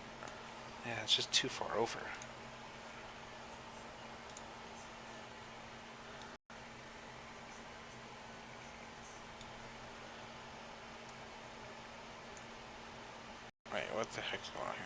A: Yeah, it's just too far over. Wait, what the heck's going on here?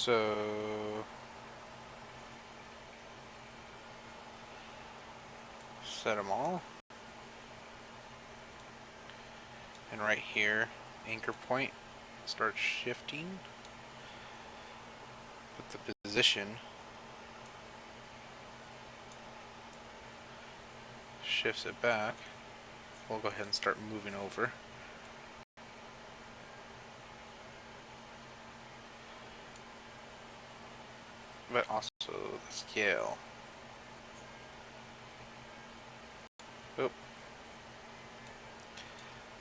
A: So set them all. And right here, anchor point, start shifting. Put the position. Shifts it back. We'll go ahead and start moving over. But also the scale. Oop.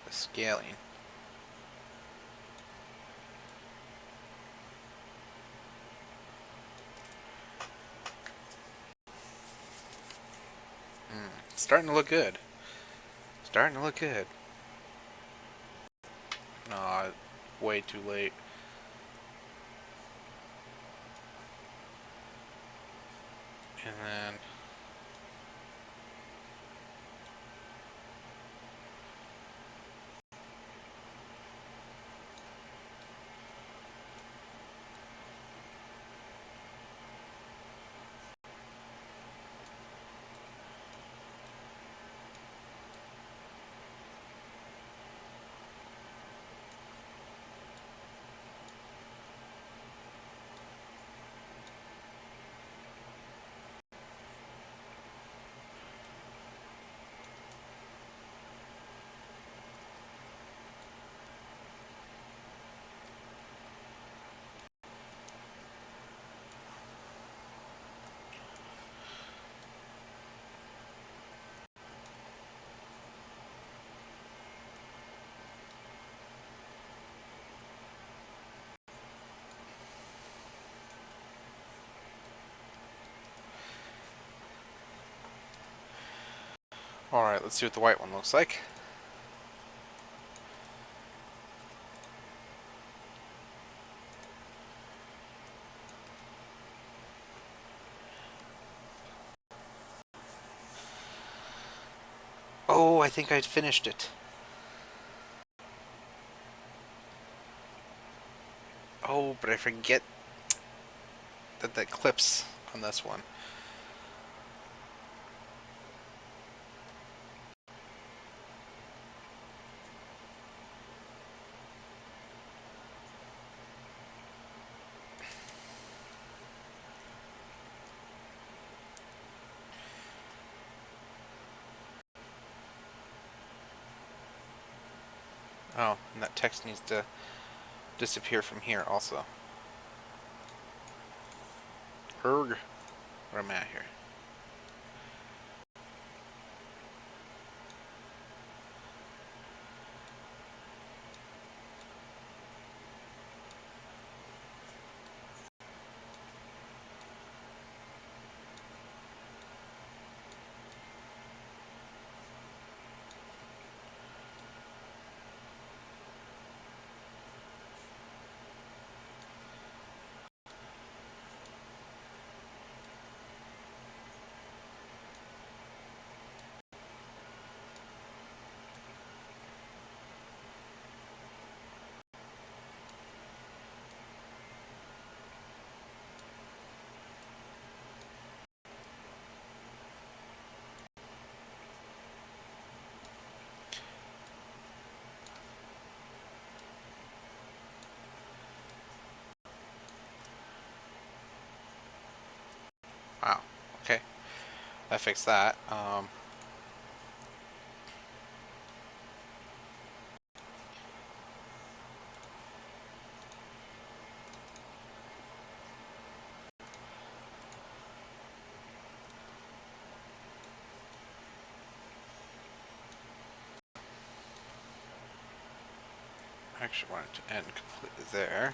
A: The scaling. Starting to look good. Starting to look good. No, way too late. And then alright, let's see what the white one looks like. Oh, I think I finished it. Oh, but I forget that clips on this one. Oh, and that text needs to disappear from here also. Erg. Where am I at here? Wow. Okay. I fixed that. I actually want it to end completely there.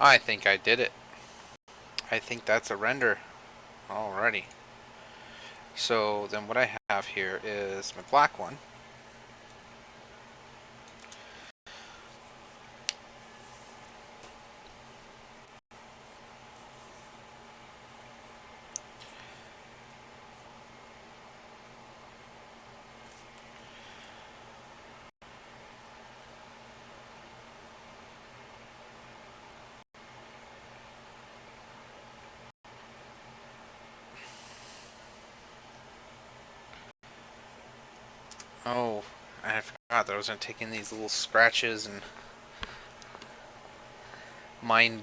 A: I think I did it. I think that's a render. Alrighty. So then what I have here is my black one. Oh, I forgot that I was going to take in these little scratches and mind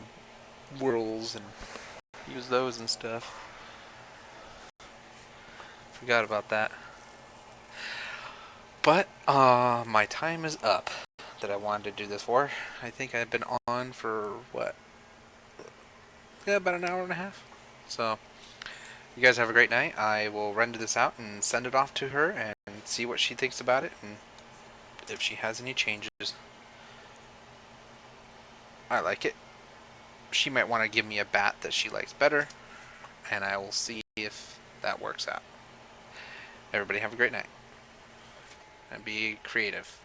A: whirls and use those and stuff. Forgot about that. But, my time is up that I wanted to do this for. I think I've been on for, what? Yeah, about an hour and a half. So, you guys have a great night. I will render this out and send it off to her and see what she thinks about it and if she has any changes. I like it. She might want to give me a bat that she likes better, and I will see if that works out. Everybody have a great night and be creative.